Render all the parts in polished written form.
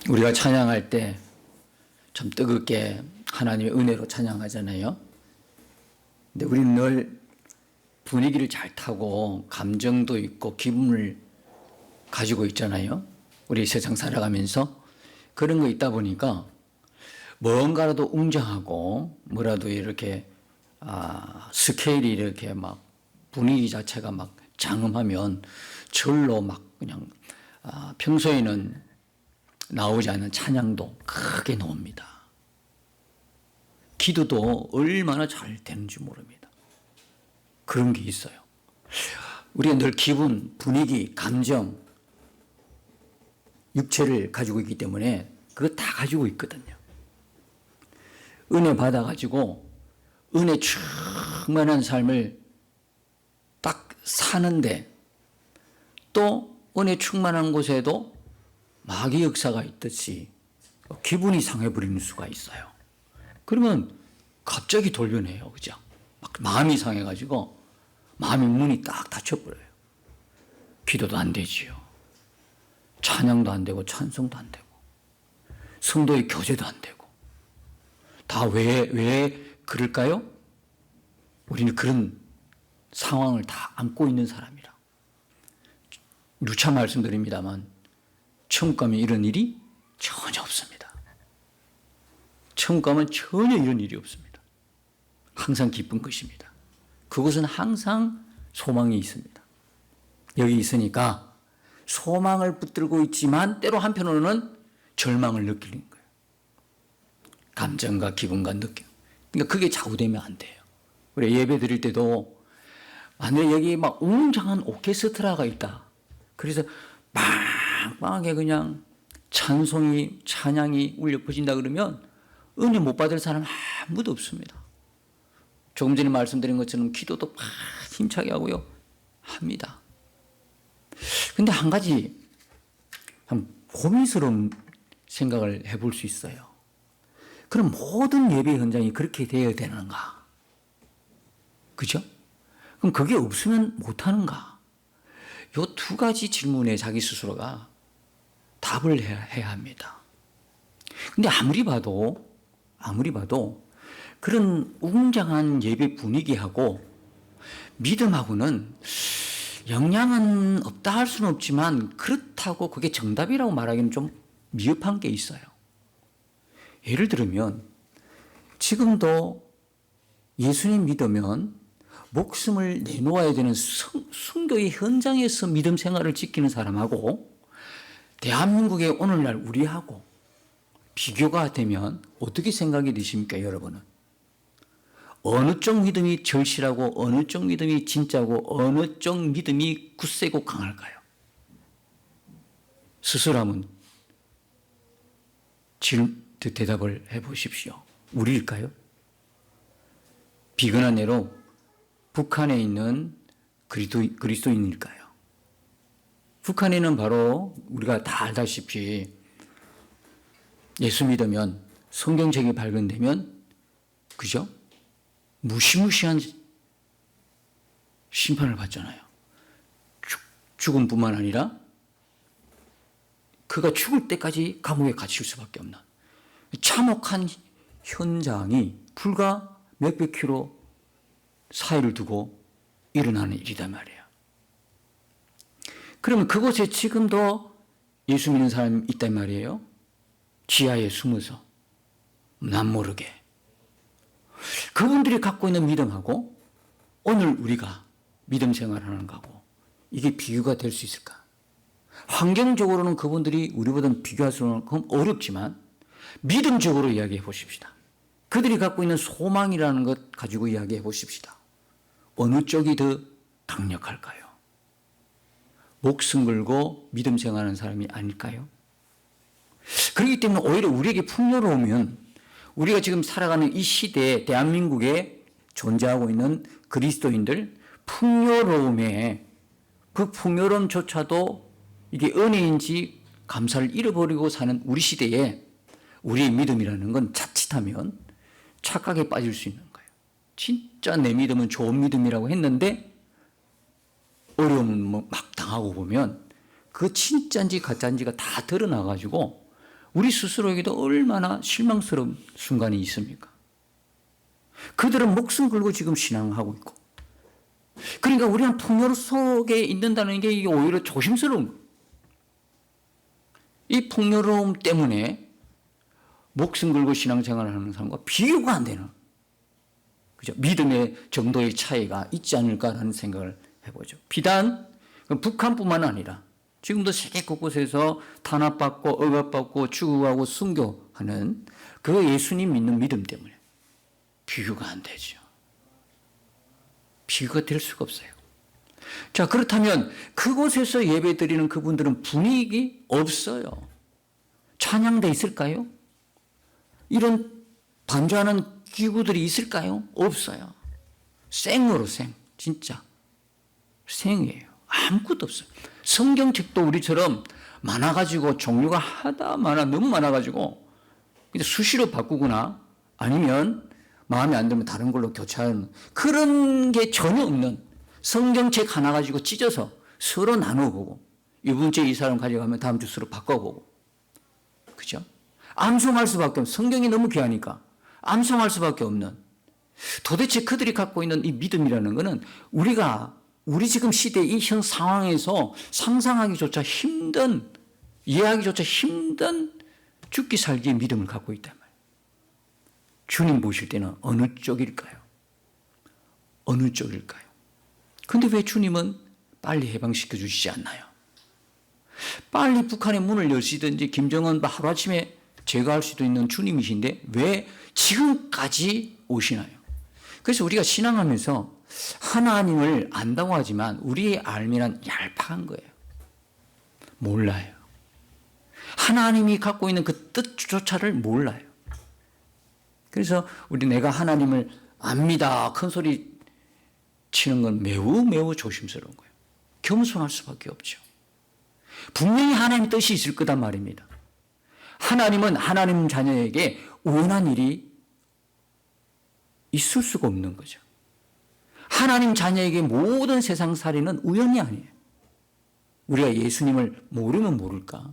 우리가 찬양할 때 참 뜨겁게 하나님의 은혜로 찬양하잖아요. 근데 우리는 늘 분위기를 잘 타고 감정도 있고 기분을 가지고 있잖아요. 우리 세상 살아가면서 그런 거 있다 보니까 뭔가라도 웅장하고 뭐라도 이렇게 스케일이 이렇게 막 분위기 자체가 막 장엄하면 절로 막 그냥 평소에는 나오지 않는 찬양도 크게 나옵니다. 기도도 얼마나 잘 되는지 모릅니다. 그런 게 있어요. 우리가 늘 기분, 분위기, 감정, 육체를 가지고 있기 때문에 그거 다 가지고 있거든요. 은혜 받아가지고 은혜 충만한 삶을 딱 사는데 또 은혜 충만한 곳에도 마귀 역사가 있듯이 기분이 상해버리는 수가 있어요. 그러면 갑자기 돌변해요. 그죠? 막 마음이 상해가지고 마음의 문이 딱 닫혀버려요. 기도도 안 되지요. 찬양도 안 되고 찬송도 안 되고 성도의 교제도 안 되고 다 왜 그럴까요? 우리는 그런 상황을 다 안고 있는 사람이라. 누차 말씀드립니다만 천국 가면 이런 일이 전혀 없습니다. 천국 가면 전혀 이런 일이 없습니다. 항상 기쁜 것입니다. 그곳은 항상 소망이 있습니다. 여기 있으니까 소망을 붙들고 있지만 때로 한편으로는 절망을 느끼는 거예요. 감정과 기분과 느낌. 그러니까 그게 좌우되면 안 돼요. 우리 예배 드릴 때도 만약에 여기 막 웅장한 오케스트라가 있다. 그래서 빵빵하게 그냥 찬양이 울려 퍼진다 그러면 은혜 못 받을 사람 아무도 없습니다. 조금 전에 말씀드린 것처럼 기도도 막 힘차게 하고요. 합니다. 근데 한 가지 참 고민스러운 생각을 해볼 수 있어요. 그럼 모든 예배 현장이 그렇게 되어야 되는가? 그죠? 그럼 그게 없으면 못하는가? 요 두 가지 질문에 자기 스스로가 답을 해야 합니다. 근데 아무리 봐도 그런 웅장한 예배 분위기하고 믿음하고는 영향은 없다 할 수는 없지만 그렇다고 그게 정답이라고 말하기는 좀 미흡한 게 있어요. 예를 들면 지금도 예수님 믿으면 목숨을 내놓아야 되는 순교의 현장에서 믿음 생활을 지키는 사람하고 대한민국의 오늘날 우리하고 비교가 되면 어떻게 생각이 드십니까, 여러분은? 어느 쪽 믿음이 절실하고 어느 쪽 믿음이 진짜고 어느 쪽 믿음이 굳세고 강할까요? 스스로 한번 대답을 해보십시오. 우리일까요? 비근한 예로 북한에 있는 그리스도인일까요? 북한에는 바로 우리가 다 알다시피 예수 믿으면 성경책이 발견되면 그죠? 무시무시한 심판을 받잖아요. 죽음뿐만 아니라 그가 죽을 때까지 감옥에 갇힐 수밖에 없는 참혹한 현장이 불과 몇백 킬로 사이를 두고 일어나는 일이단 말이에요. 그러면 그곳에 지금도 예수 믿는 사람이 있단 말이에요. 지하에 숨어서 남모르게. 그분들이 갖고 있는 믿음하고 오늘 우리가 믿음 생활하는 거하고 이게 비교가 될 수 있을까? 환경적으로는 그분들이 우리보다는 비교할 수는 어렵지만 믿음적으로 이야기해 보십시다. 그들이 갖고 있는 소망이라는 것 가지고 이야기해 보십시다. 어느 쪽이 더 강력할까요? 목숨 걸고 믿음 생활하는 사람이 아닐까요? 그렇기 때문에 오히려 우리에게 풍요로우면 우리가 지금 살아가는 이 시대에 대한민국에 존재하고 있는 그리스도인들 풍요로움에 그 풍요로움조차도 이게 은혜인지 감사를 잃어버리고 사는 우리 시대에 우리의 믿음이라는 건 자칫하면 착각에 빠질 수 있는 거예요. 진짜 내 믿음은 좋은 믿음이라고 했는데 어려움은 막 당하고 보면 그 진짜인지 가짜인지가 다 드러나가지고 우리 스스로에게도 얼마나 실망스러운 순간이 있습니까? 그들은 목숨 걸고 지금 신앙하고 있고, 그러니까 우리는 풍요 속에 있는다는 게 이게 오히려 조심스러운 거예요. 이 풍요로움 때문에 목숨 걸고 신앙생활을 하는 사람과 비교가 안 되는, 그죠? 믿음의 정도의 차이가 있지 않을까라는 생각을 해보죠. 비단 북한뿐만 아니라 지금도 세계 곳곳에서 탄압받고 억압받고 추구하고 순교하는 그 예수님 믿는 믿음 때문에 비교가 안 되죠. 비교가 될 수가 없어요. 자, 그렇다면 그곳에서 예배 드리는 그분들은 분위기 없어요. 찬양대 있을까요? 이런 반주하는 기구들이 있을까요? 없어요. 생으로 진짜 생이에요. 아무것도 없어요. 성경책도 우리처럼 많아가지고 종류가 너무 많아가지고 그냥 수시로 바꾸거나 아니면 마음에 안 들면 다른 걸로 교체하는 그런 게 전혀 없는, 성경책 하나 가지고 찢어서 서로 나눠보고 이번 주에 이 사람 가져가면 다음 주 서로 바꿔보고, 그죠? 암송할 수밖에 없는, 성경이 너무 귀하니까 암송할 수밖에 없는, 도대체 그들이 갖고 있는 이 믿음이라는 것은 우리 지금 시대 이 현 상황에서 상상하기조차 힘든, 이해하기조차 힘든 죽기 살기의 믿음을 갖고 있단 말이에요. 주님 보실 때는 어느 쪽일까요? 어느 쪽일까요? 근데 왜 주님은 빨리 해방시켜 주시지 않나요? 빨리 북한의 문을 여시든지 김정은 하루아침에 제거할 수도 있는 주님이신데 왜 지금까지 오시나요? 그래서 우리가 신앙하면서 하나님을 안다고 하지만 우리의 알미란 얄팍한 거예요. 몰라요. 하나님이 갖고 있는 그 뜻조차를 몰라요. 그래서 내가 하나님을 압니다 큰 소리 치는 건 매우 조심스러운 거예요. 겸손할 수밖에 없죠. 분명히 하나님의 뜻이 있을 거단 말입니다. 하나님은 하나님 자녀에게 우연한 일이 있을 수가 없는 거죠. 하나님 자녀에게 모든 세상살이는 우연이 아니에요. 우리가 예수님을 모르면 모를까?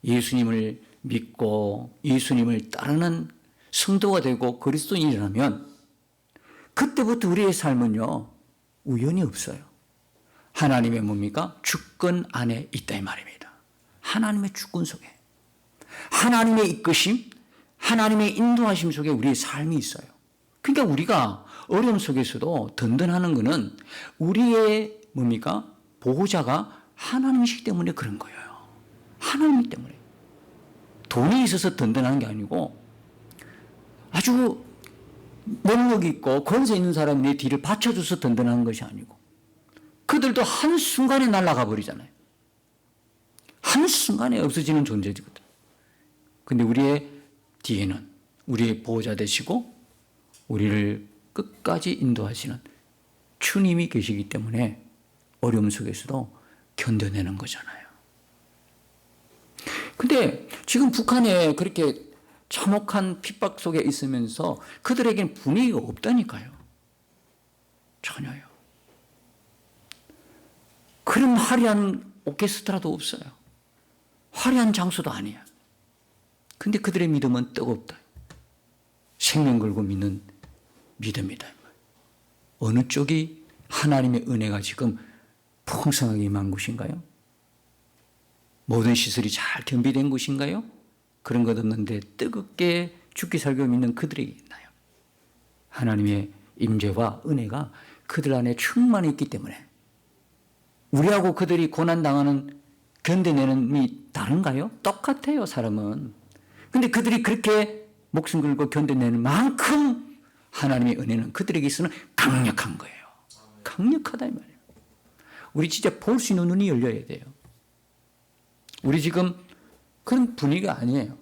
예수님을 믿고 예수님을 따르는 성도가 되고 그리스도인이라면 그때부터 우리의 삶은요, 우연이 없어요. 하나님의 뭡니까? 주권 안에 있다 이 말입니다. 하나님의 주권 속에, 하나님의 이끄심, 하나님의 인도하심 속에 우리의 삶이 있어요. 그러니까 우리가 어려움 속에서도 든든하는 것은 우리의 뭡니까? 보호자가 하나님이시기 때문에 그런 거예요. 하나님 때문에. 돈이 있어서 든든한 게 아니고 아주 능력 있고 권세 있는 사람이 내 뒤를 받쳐줘서 든든한 것이 아니고 그들도 한순간에 날아가 버리잖아요. 한순간에 없어지는 존재거든. 근데 우리의 뒤에는 우리의 보호자 되시고 우리를 끝까지 인도하시는 주님이 계시기 때문에 어려움 속에서도 견뎌내는 거잖아요. 근데 지금 북한에 그렇게 참혹한 핍박 속에 있으면서 그들에게는 분위기가 없다니까요. 전혀요. 그런 화려한 오케스트라도 없어요. 화려한 장소도 아니야. 근데 그들의 믿음은 뜨겁다. 생명 걸고 믿는 믿음이다. 어느 쪽이 하나님의 은혜가 지금 풍성하게 임한 곳인가요? 모든 시설이 잘 겸비된 곳인가요? 그런 것 없는데 뜨겁게 죽기 살기 믿는 그들에게 있나요? 하나님의 임재와 은혜가 그들 안에 충만히 있기 때문에 우리하고 그들이 고난당하는 견뎌내는 미 다른가요? 똑같아요, 사람은. 근데 그들이 그렇게 목숨 걸고 견뎌내는 만큼 하나님의 은혜는 그들에게 있어서는 강력한 거예요. 강력하다 이 말이에요. 우리 진짜 볼 수 있는 눈이 열려야 돼요. 우리 지금 그런 분위기가 아니에요.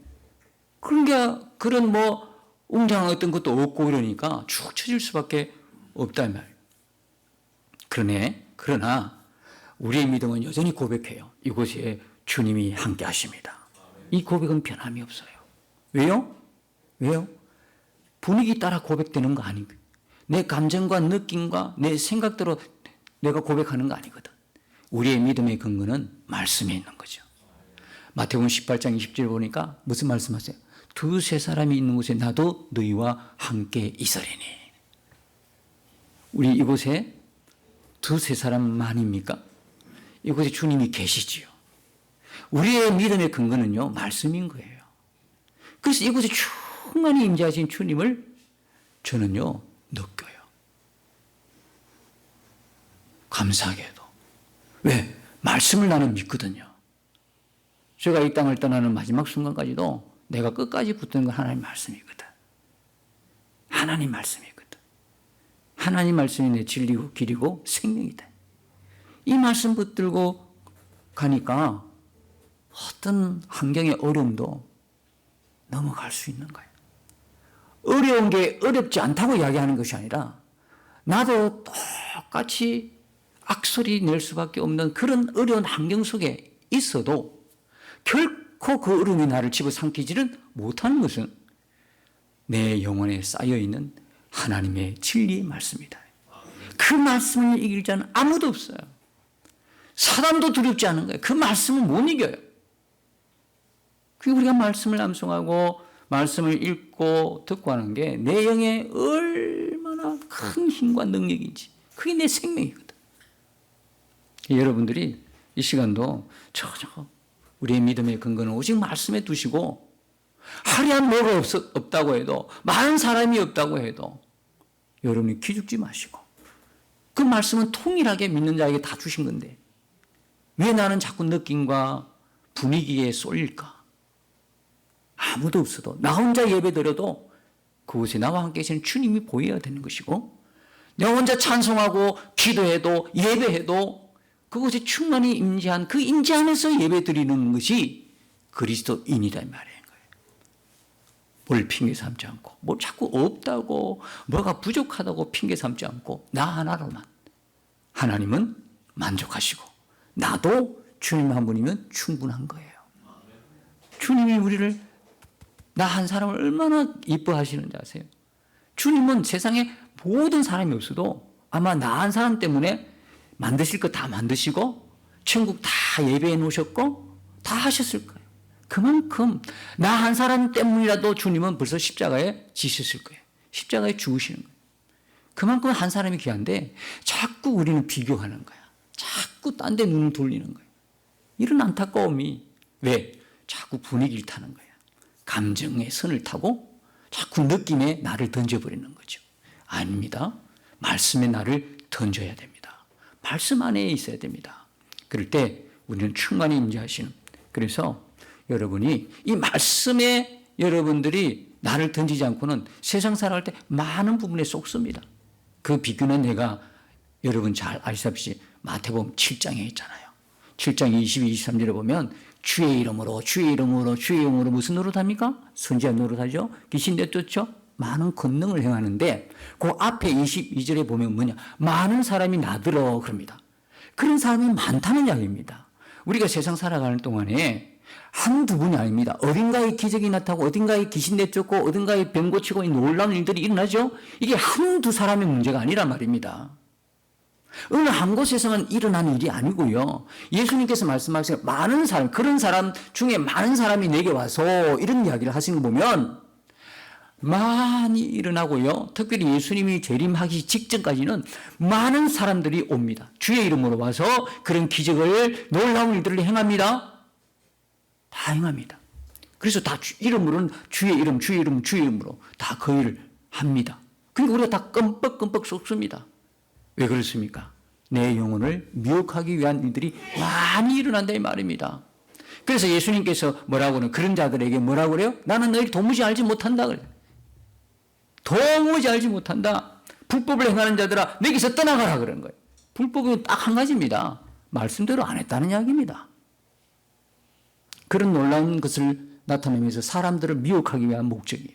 그러니까 그런 웅장한 어떤 것도 없고 이러니까 축 처질 수밖에 없다 이 말이에요. 그러나 우리의 믿음은 여전히 고백해요. 이곳에 주님이 함께 하십니다. 이 고백은 변함이 없어요. 왜요? 분위기 따라 고백되는 거 아니고 내 감정과 느낌과 내 생각대로 내가 고백하는 거 아니거든. 우리의 믿음의 근거는 말씀에 있는 거죠. 마태복음 18장 20절 보니까 무슨 말씀하세요? 두세 사람이 있는 곳에 나도 너희와 함께 있으리니. 우리 이곳에 두세 사람만입니까? 이곳에 주님이 계시지요. 우리의 믿음의 근거는요, 말씀인 거예요. 그래서 이곳에 충만히 임재하신 주님을 저는요, 느껴요. 감사하게도. 왜? 말씀을 나는 믿거든요. 제가 이 땅을 떠나는 마지막 순간까지도 내가 끝까지 붙드는 건 하나님 말씀이거든. 하나님 말씀이거든. 하나님 말씀이 내 진리고 길이고 생명이다. 이 말씀 붙들고 가니까 어떤 환경의 어려움도 넘어갈 수 있는 거예요. 어려운 게 어렵지 않다고 이야기하는 것이 아니라 나도 똑같이 악소리 낼 수밖에 없는 그런 어려운 환경 속에 있어도 결코 그 어려움이 나를 집어삼키지는 못하는 것은 내 영혼에 쌓여있는 하나님의 진리의 말씀이다. 그 말씀을 이길 자는 아무도 없어요. 사람도 두렵지 않은 거예요. 그 말씀을 못 이겨요. 우리가 말씀을 암송하고 말씀을 읽고 듣고 하는 게 내 영에 얼마나 큰 힘과 능력인지, 그게 내 생명이거든. 여러분들이 이 시간도 우리의 믿음의 근거는 오직 말씀에 두시고, 화려한 뭐가 없다고 해도, 많은 사람이 없다고 해도 여러분이 기죽지 마시고, 그 말씀은 통일하게 믿는 자에게 다 주신 건데 왜 나는 자꾸 느낌과 분위기에 쏠릴까? 아무도 없어도 나 혼자 예배드려도 그곳에 나와 함께 계시는 주님이 보여야 되는 것이고, 나 혼자 찬송하고 기도해도 예배해도 그곳에 충만히 임재한 그 임재 안에서 예배드리는 것이 그리스도인이란 말이에요. 뭘 핑계 삼지 않고, 뭘 자꾸 없다고, 뭐가 부족하다고 핑계 삼지 않고 나 하나로만 하나님은 만족하시고 나도 주님 한 분이면 충분한 거예요. 주님이 우리를, 나 한 사람을 얼마나 이뻐하시는지 아세요? 주님은 세상에 모든 사람이 없어도 아마 나 한 사람 때문에 만드실 거 다 만드시고 천국 다 예배해 놓으셨고 다 하셨을 거예요. 그만큼 나 한 사람 때문이라도 주님은 벌써 십자가에 지셨을 거예요. 십자가에 죽으시는 거예요. 그만큼 한 사람이 귀한데 자꾸 우리는 비교하는 거야. 자꾸 딴 데 눈을 돌리는 거예요. 이런 안타까움이 왜? 자꾸 분위기를 타는 거야. 감정의 선을 타고 자꾸 느낌에 나를 던져버리는 거죠. 아닙니다. 말씀에 나를 던져야 됩니다. 말씀 안에 있어야 됩니다. 그럴 때 우리는 충만히 임재하시는, 그래서 여러분이 이 말씀에 여러분들이 나를 던지지 않고는 세상 살아갈 때 많은 부분에 쏙습니다. 그 비교는 내가 여러분 잘 아시다시피 마태복음 7장에 있잖아요. 7장 22, 23절에 보면 주의 이름으로 주의 이름으로 주의 이름으로 무슨 노릇합니까? 선지자 노릇하죠. 귀신 내쫓죠. 많은 권능을 행하는데 그 앞에 22절에 보면 뭐냐, 많은 사람이 나들어 그럽니다. 그런 사람이 많다는 이야기입니다. 우리가 세상 살아가는 동안에 한두 분이 아닙니다. 어딘가에 기적이 나타나고 어딘가에 귀신 내쫓고 어딘가에 병 고치고 놀라운 일들이 일어나죠. 이게 한두 사람의 문제가 아니란 말입니다. 어느 한 곳에서만 일어나는 일이 아니고요. 예수님께서 말씀하신 많은 사람, 그런 사람 중에 많은 사람이 내게 와서 이런 이야기를 하시는 거 보면 많이 일어나고요. 특별히 예수님이 재림하기 직전까지는 많은 사람들이 옵니다. 주의 이름으로 와서 그런 기적을, 놀라운 일들을 행합니다. 다 행합니다. 그래서 다 이름으로는 주의 이름, 주의 이름, 주의 이름으로 다 그 일을 합니다. 그러니까 우리가 다 끔뻑끔뻑 쏟습니다. 왜 그렇습니까? 내 영혼을 미혹하기 위한 일들이 많이 일어난다 이 말입니다. 그래서 예수님께서 뭐라고는 그런 자들에게 뭐라고 그래요? 나는 너희를 도무지 알지 못한다 그래요. 도무지 알지 못한다. 불법을 행하는 자들아 내게서 떠나가라 그런 거예요. 불법은 딱 한 가지입니다. 말씀대로 안 했다는 이야기입니다. 그런 놀라운 것을 나타내면서 사람들을 미혹하기 위한 목적이에요.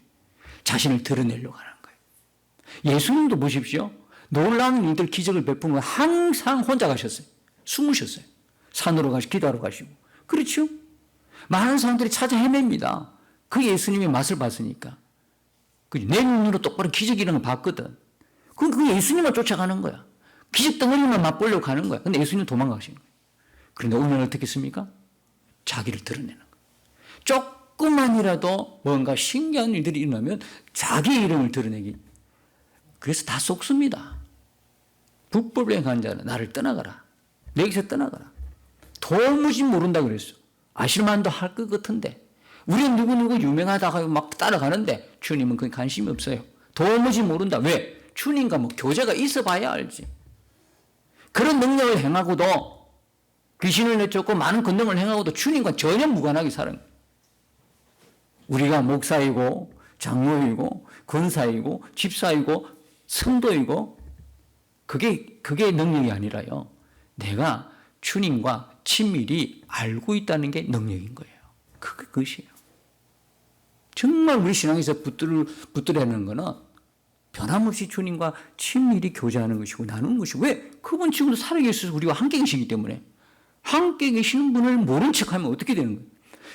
자신을 드러내려고 하는 거예요. 예수님도 보십시오. 놀라운 일들 기적을 베푸는 항상 혼자 가셨어요. 숨으셨어요. 산으로 가시고 기도하러 가시고. 그렇죠? 많은 사람들이 찾아 헤맵니다. 그 예수님의 맛을 봤으니까. 내 눈으로 똑바로 기적 이런 걸 봤거든. 그럼 그 예수님만 쫓아가는 거야. 기적 덩어리만 맛보려고 가는 거야. 근데 예수님은 도망가시는 거예요. 그런데 오늘 어떻게 했습니까? 자기를 드러내는 거예요. 조금만이라도 뭔가 신기한 일들이 일어나면 자기 이름을 드러내기. 그래서 다 속습니다. 불법을 행한 자는 나를 떠나가라. 내게서 떠나가라. 도무지 모른다 그랬어. 아실만도 할 것 같은데. 우리는 누구누구 유명하다고 막 따라가는데 주님은 그게 관심이 없어요. 도무지 모른다. 왜? 주님과 뭐 교제가 있어 봐야 알지. 그런 능력을 행하고도 귀신을 내쫓고 많은 권능을 행하고도 주님과 전혀 무관하게 살아요. 우리가 목사이고 장로이고 권사이고 집사이고 성도이고 그게 능력이 아니라요. 내가 주님과 친밀히 알고 있다는 게 능력인 거예요. 그것이에요. 정말 우리 신앙에서 붙들어야하는 거는 변함없이 주님과 친밀히 교제하는 것이고 나누는 것이고 왜? 그분 지금도 살아계셔서 우리와 함께 계시기 때문에 함께 계시는 분을 모른 척하면 어떻게 되는 거예요?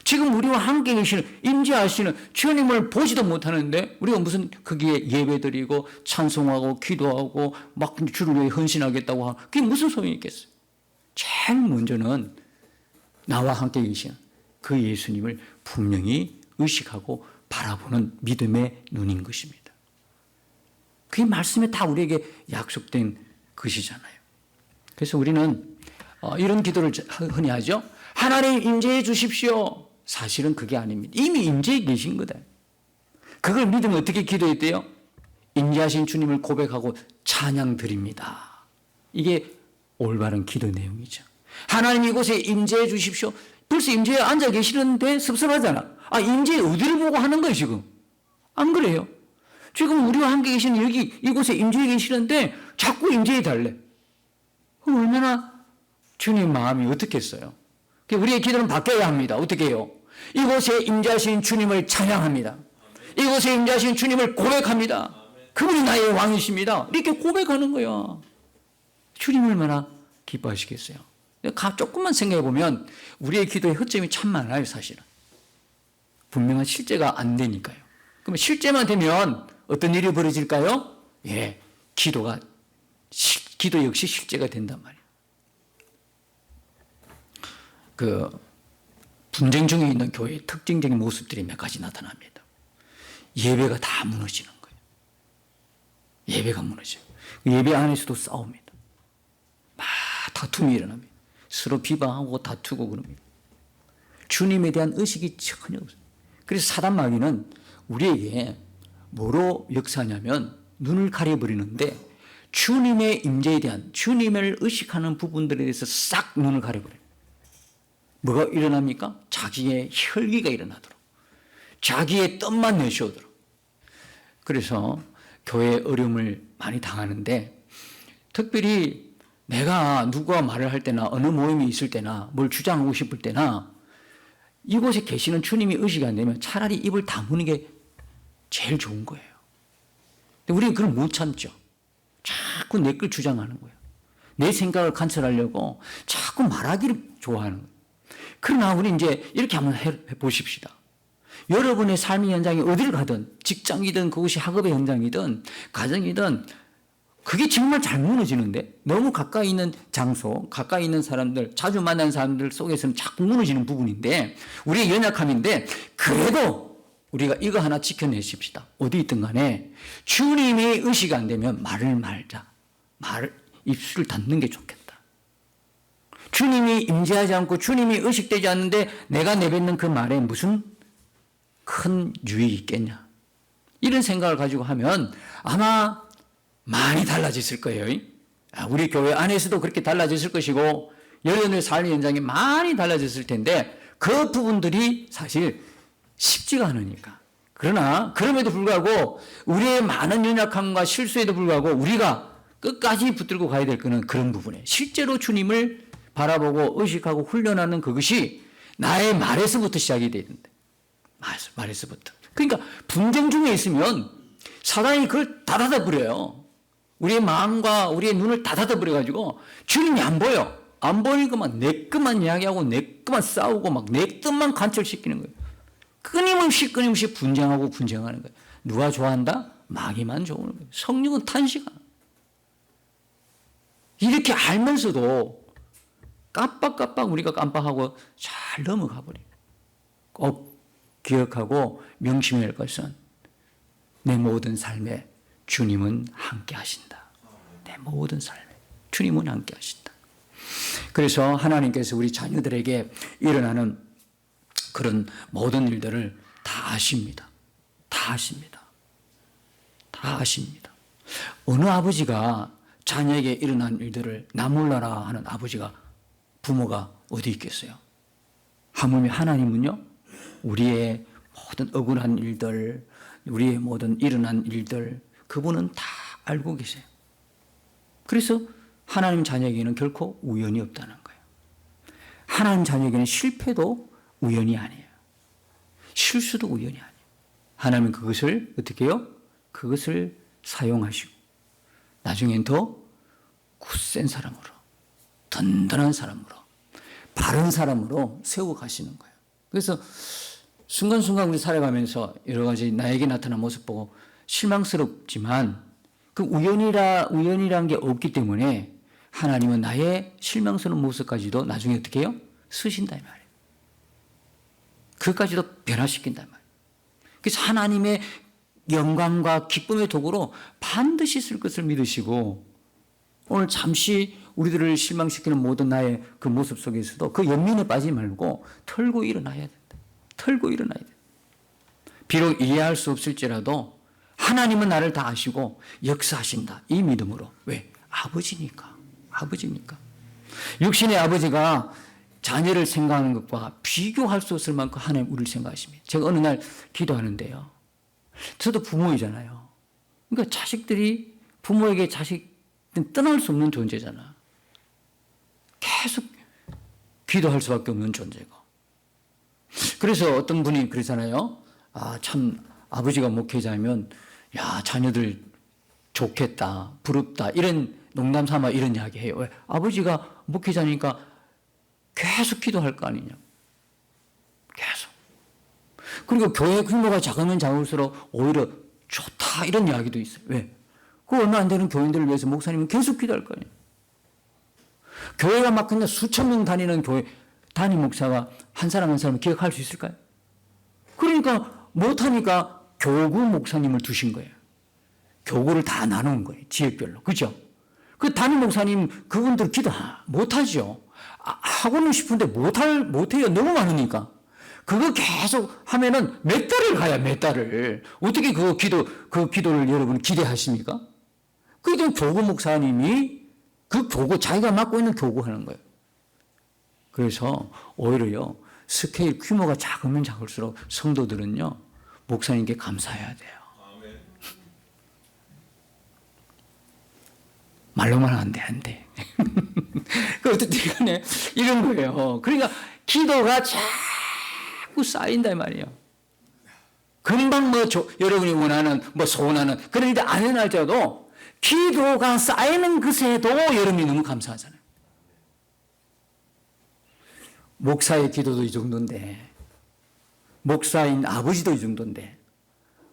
지금 우리와 함께 계시는 임재하시는 주님을 보지도 못하는데 우리가 무슨 거기에 예배드리고 찬송하고 기도하고 막 주를 위해 헌신하겠다고 하고 그게 무슨 소용이 있겠어요? 제일 먼저는 나와 함께 계신 그 예수님을 분명히 의식하고 바라보는 믿음의 눈인 것입니다. 그게 말씀에 다 우리에게 약속된 것이잖아요. 그래서 우리는 이런 기도를 흔히 하죠. 하나님 임재해 주십시오. 사실은 그게 아닙니다. 이미 임재해 계신 거다. 그걸 믿으면 어떻게 기도했대요? 임재하신 주님을 고백하고 찬양 드립니다. 이게 올바른 기도 내용이죠. 하나님 이곳에 임재해 주십시오. 벌써 임재에 앉아 계시는데 섭섭하잖아. 임재 어디를 보고 하는 거예요 지금? 안 그래요? 지금 우리와 함께 계시는 여기 이곳에 임재해 계시는데 자꾸 임재해 달래. 그럼 얼마나 주님 마음이 어떻겠어요? 우리의 기도는 바뀌어야 합니다. 어떻게 해요? 이곳에 임재하신 주님을 찬양합니다. 이곳에 임재하신 주님을 고백합니다. 그분이 나의 왕이십니다. 이렇게 고백하는 거야. 주님 얼마나 기뻐하시겠어요? 조금만 생각해 보면 우리의 기도의 허점이 참 많아요, 사실은. 분명한 실제가 안 되니까요. 그러면 실제만 되면 어떤 일이 벌어질까요? 예, 기도 역시 실제가 된단 말이에요. 분쟁 중에 있는 교회의 특징적인 모습들이 몇 가지 나타납니다. 예배가 다 무너지는 거예요. 예배가 무너져요. 예배 안에서도 싸웁니다. 막 다툼이 일어납니다. 서로 비방하고 다투고 그럽니다. 주님에 대한 의식이 전혀 없어요. 그래서 사단 마귀는 우리에게 뭐로 역사하냐면 눈을 가려버리는데 주님의 임재에 대한 주님을 의식하는 부분들에 대해서 싹 눈을 가려버려요. 뭐가 일어납니까? 자기의 혈기가 일어나도록 자기의 뜻만 내쉬도록. 그래서 교회에 어려움을 많이 당하는데 특별히 내가 누구와 말을 할 때나 어느 모임이 있을 때나 뭘 주장하고 싶을 때나 이곳에 계시는 주님이 의식이 안 되면 차라리 입을 다무는 게 제일 좋은 거예요. 근데 우리는 그걸 못 참죠. 자꾸 내 걸 주장하는 거예요. 내 생각을 관철하려고 자꾸 말하기를 좋아하는 거예요. 그러나 우리 이제 이렇게 한번 해보십시다. 여러분의 삶의 현장이 어디를 가든 직장이든 그것이 학업의 현장이든 가정이든 그게 정말 잘 무너지는데 너무 가까이 있는 장소, 가까이 있는 사람들, 자주 만나는 사람들 속에서는 자꾸 무너지는 부분인데 우리의 연약함인데 그래도 우리가 이거 하나 지켜내십시다. 어디 있든 간에 주님이 의식이 안 되면 말을 말자. 입술을 닫는 게 좋겠다. 주님이 임재하지 않고 주님이 의식되지 않는데 내가 내뱉는 그 말에 무슨 큰 유익이 있겠냐. 이런 생각을 가지고 하면 아마 많이 달라졌을 거예요. 우리 교회 안에서도 그렇게 달라졌을 것이고 여러분의 삶의 현장이 많이 달라졌을 텐데 그 부분들이 사실 쉽지가 않으니까. 그러나 그럼에도 불구하고 우리의 많은 연약함과 실수에도 불구하고 우리가 끝까지 붙들고 가야 될 거는 그런 부분에 실제로 주님을 바라보고 의식하고 훈련하는 그것이 나의 말에서부터 시작이 돼야 된다. 말에서부터. 그러니까 분쟁 중에 있으면 사단이 그걸 다 닫아버려요. 우리의 마음과 우리의 눈을 다 닫아버려가지고 주님이 안 보여. 안 보이니까 막 내 것만 이야기하고 내 것만 싸우고 막 내 뜻만 관철시키는 거예요. 끊임없이 분쟁하고 분쟁하는 거예요. 누가 좋아한다? 마귀만 좋아하는 거예요. 성령은 탄식하는 거예요. 이렇게 알면서도 깜빡깜빡 우리가 깜빡하고 잘 넘어가 버려요. 꼭 기억하고 명심해야 할 것은 내 모든 삶에 주님은 함께 하신다. 내 모든 삶에 주님은 함께 하신다. 그래서 하나님께서 우리 자녀들에게 일어나는 그런 모든 일들을 다 아십니다. 다 아십니다. 다 아십니다. 어느 아버지가 자녀에게 일어난 일들을 나 몰라라 하는 아버지가, 부모가 어디 있겠어요? 하물며 하나님은요, 우리의 모든 억울한 일들, 우리의 모든 일어난 일들, 그분은 다 알고 계세요. 그래서 하나님 자녀에게는 결코 우연이 없다는 거예요. 하나님 자녀에게는 실패도 우연이 아니에요. 실수도 우연이 아니에요. 하나님은 그것을 어떻게 해요? 그것을 사용하시고 나중엔 더 굳센 사람으로, 든든한 사람으로, 바른 사람으로 세워가시는 거예요. 그래서 순간순간 우리 살아가면서 여러 가지 나에게 나타난 모습 보고 실망스럽지만 그 우연이란 게 없기 때문에 하나님은 나의 실망스러운 모습까지도 나중에 어떻게 해요? 쓰신다 이 말이에요. 그것까지도 변화시킨다 이 말이에요. 그래서 하나님의 영광과 기쁨의 도구로 반드시 쓸 것을 믿으시고 오늘 잠시 우리들을 실망시키는 모든 나의 그 모습 속에서도 그 연민에 빠지지 말고 털고 일어나야 된다. 털고 일어나야 된다. 비록 이해할 수 없을지라도 하나님은 나를 다 아시고 역사하신다. 이 믿음으로. 왜? 아버지니까. 아버지니까. 육신의 아버지가 자녀를 생각하는 것과 비교할 수 없을 만큼 하나님 우리를 생각하십니다. 제가 어느 날 기도하는데요. 저도 부모이잖아요. 그러니까 자식들이 부모에게 자식은 떠날 수 없는 존재잖아. 계속 기도할 수밖에 없는 존재고. 그래서 어떤 분이 그러잖아요. 아, 참 아버지가 목회자면 야, 자녀들 좋겠다, 부럽다, 이런 농담 삼아 이런 이야기 해요. 왜? 아버지가 목회자니까 계속 기도할 거 아니냐. 계속. 그리고 교회 규모가 작으면 작을수록 오히려 좋다, 이런 이야기도 있어요. 왜? 그 얼마 안 되는 교인들을 위해서 목사님은 계속 기도할 거 아니에요. 교회가 막 그냥 수천 명 다니는 교회 담임 목사가 한 사람 한 사람을 기억할 수 있을까요? 그러니까 못하니까 교구 목사님을 두신 거예요. 교구를 다 나눈 거예요. 지역별로. 그죠? 그 담임 목사님 그분들 기도 못하죠. 하고는 싶은데 못해요. 너무 많으니까. 그거 계속 하면은 몇 달을 가야 몇 달을. 어떻게 그 기도를 여러분 기대하십니까? 그게 교구 목사님이 그 교구, 자기가 맡고 있는 교구 하는 거예요. 그래서 오히려요, 스케일 규모가 작으면 작을수록 성도들은요, 목사님께 감사해야 돼요. 말로만 안 돼. 그 어떻게 간에 이런 거예요. 그러니까 기도가 자꾸 쌓인다 이 말이에요. 금방 여러분이 원하는, 소원하는 그런 일이 안 해날때도 기도가 쌓이는 것에도 여러분이 너무 감사하잖아요. 목사의 기도도 이 정도인데, 목사인 아버지도 이 정도인데,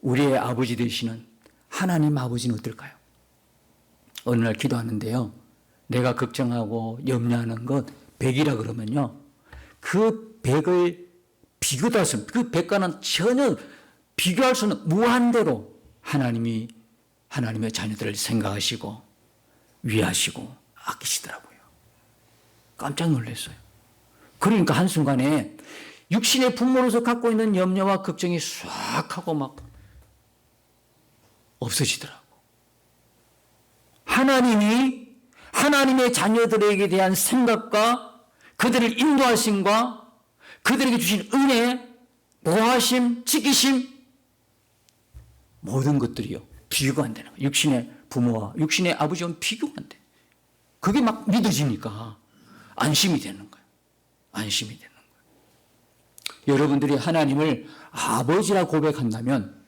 우리의 아버지 되시는 하나님 아버지는 어떨까요? 어느 날 기도하는데요, 내가 걱정하고 염려하는 것 100이라 그러면요, 그 100을 비교도 할 수 없는, 그 100과는 전혀 비교할 수 없는 무한대로 하나님이 하나님의 자녀들을 생각하시고 위하시고 아끼시더라고요. 깜짝 놀랐어요. 그러니까 한순간에 육신의 부모로서 갖고 있는 염려와 걱정이 싹 하고 막 없어지더라고. 하나님이 하나님의 자녀들에게 대한 생각과 그들을 인도하심과 그들에게 주신 은혜, 보호하심, 지키심, 모든 것들이요, 비교가 안 되는 거예요. 육신의 부모와 육신의 아버지와 비교가 안 돼. 그게 막 믿어지니까 안심이 되는 거예요. 안심이 되는 거예요. 여러분들이 하나님을 아버지라 고백한다면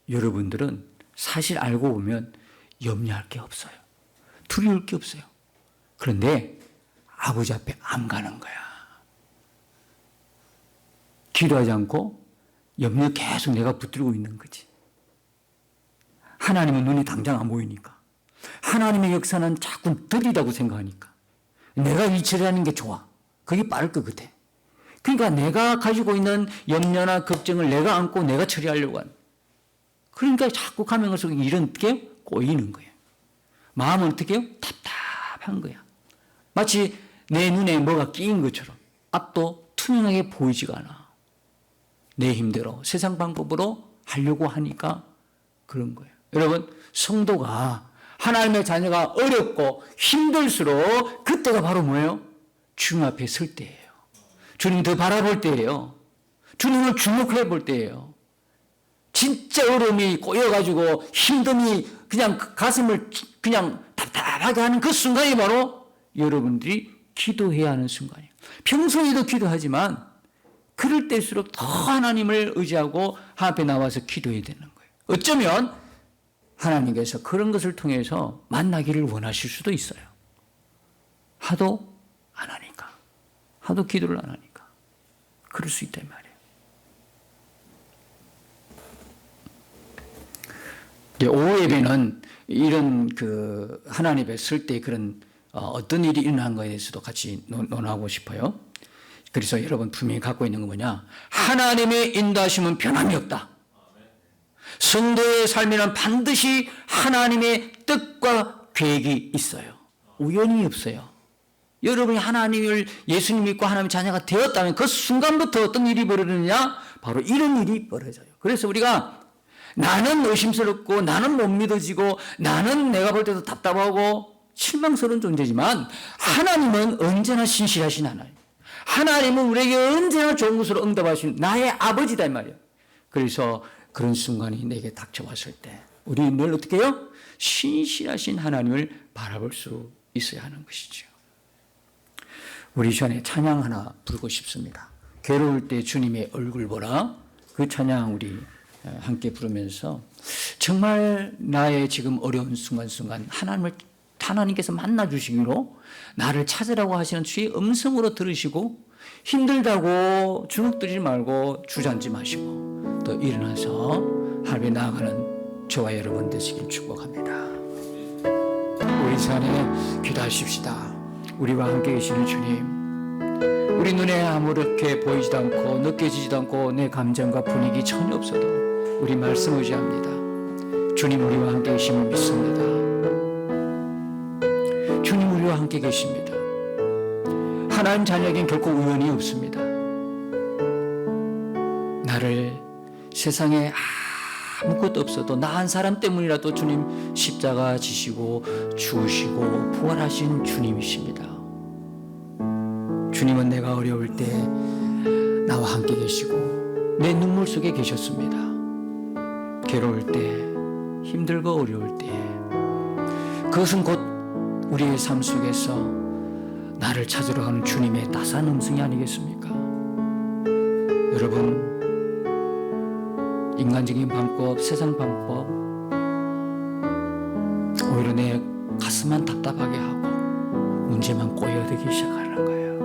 여러분들은 사실 알고 보면 염려할 게 없어요. 두려울 게 없어요. 그런데 아버지 앞에 안 가는 거야. 기도하지 않고 염려 계속 내가 붙들고 있는 거지. 하나님은 눈에 당장 안 보이니까. 하나님의 역사는 자꾸 느리다고 생각하니까. 내가 이 처리하는 게 좋아. 그게 빠를 것 같아. 그러니까 내가 가지고 있는 염려나 걱정을 내가 안고 내가 처리하려고 하는. 그러니까 자꾸 가면 갈수록 이런 어떻게 꼬이는 거예요. 마음은 어떻게 해요? 답답한 거야. 마치 내 눈에 뭐가 끼인 것처럼 앞도 투명하게 보이지가 않아. 내 힘대로 세상 방법으로 하려고 하니까 그런 거예요. 여러분, 성도가 하나님의 자녀가 어렵고 힘들수록 그때가 바로 뭐예요? 주님 앞에 설 때예요. 주님 더 바라볼 때예요. 주님을 주목해 볼 때예요. 진짜 어려움이 꼬여가지고 힘듦이 그냥 가슴을 그냥 답답하게 하는 그 순간이 바로 여러분들이 기도해야 하는 순간이에요. 평소에도 기도하지만 그럴 때일수록 더 하나님을 의지하고 하나님 앞에 나와서 기도해야 되는 거예요. 어쩌면 하나님께서 그런 것을 통해서 만나기를 원하실 수도 있어요. 하도 안 하니까. 하도 기도를 안 하니까. 그럴 수 있단 말이에요. 오후 예배는 이런 하나님 앞에 설 때 그런 어떤 일이 일어난 것에 대해서도 같이 논하고 싶어요. 그래서 여러분 분명히 갖고 있는 건 뭐냐? 하나님의 인도하심은 변함이 없다. 성도의 삶에는 반드시 하나님의 뜻과 계획이 있어요. 우연이 없어요. 여러분이 하나님을 예수님 믿고 하나님의 자녀가 되었다면 그 순간부터 어떤 일이 벌어지느냐? 바로 이런 일이 벌어져요. 그래서 우리가 나는 의심스럽고 나는 못 믿어지고 나는 내가 볼 때도 답답하고 실망스러운 존재지만 하나님은 언제나 신실하신 하나님. 하나님은 우리에게 언제나 좋은 것으로 응답하신 나의 아버지다 이 말이에요. 그래서 그런 순간이 내게 닥쳐왔을 때 우리 늘 어떻게 해요? 신실하신 하나님을 바라볼 수 있어야 하는 것이죠. 우리 시간에 찬양 하나 부르고 싶습니다. 괴로울 때 주님의 얼굴 보라. 그 찬양 우리 함께 부르면서 정말 나의 지금 어려운 순간순간 하나님께서 만나주시기로 나를 찾으라고 하시는 주의 음성으로 들으시고 힘들다고 주눅들지 말고 주저앉지 마시고 또 일어나서 하루에 나아가는 저와 여러분 되시길 축복합니다. 우리 시간에 기도하십시다. 우리와 함께 계시는 주님, 우리 눈에 아무렇게 보이지도 않고 느껴지지도 않고 내 감정과 분위기 전혀 없어도 우리 말씀 의지합니다. 주님 우리와 함께 계심을 믿습니다. 주님 우리와 함께 계십니다. 하나님 자녀에겐 결코 우연이 없습니다. 나를 세상에 아무것도 없어도 나 한 사람 때문이라도 주님 십자가 지시고 죽으시고 부활하신 주님이십니다. 주님은 내가 어려울 때 나와 함께 계시고 내 눈물 속에 계셨습니다. 괴로울 때, 힘들고 어려울 때 그것은 곧 우리의 삶 속에서 나를 찾으러 가는 주님의 따스한 음성이 아니겠습니까? 여러분, 인간적인 방법, 세상 방법 오히려 내 가슴만 답답하게 하고 문제만 꼬여들기 시작하는 거예요.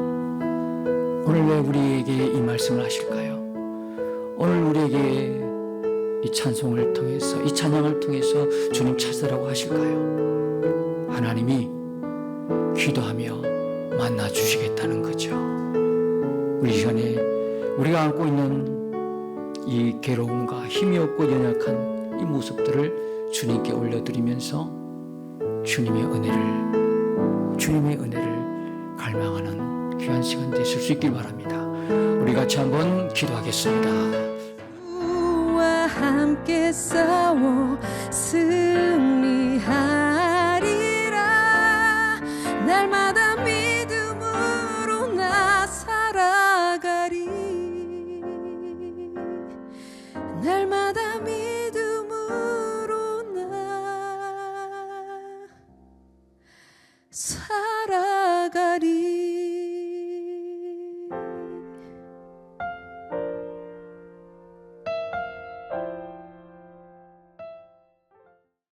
오늘 왜 우리에게 이 말씀을 하실까요? 오늘 우리에게 이 찬송을 통해서, 이 찬양을 통해서 주님 찾으라고 하실까요? 하나님이 기도하며 만나주시겠다는 거죠. 우리 시간에 우리가 안고 있는 이 괴로움과 힘이 없고 연약한 이 모습들을 주님께 올려드리면서 주님의 은혜를 갈망하는 귀한 시간 되실 수 있길 바랍니다. 우리 같이 한번 기도하겠습니다. 주와 함께 싸워 승리하리라. 날마다 믿음으로 나 살아가리. 날마다 믿음으로 나 살아가리.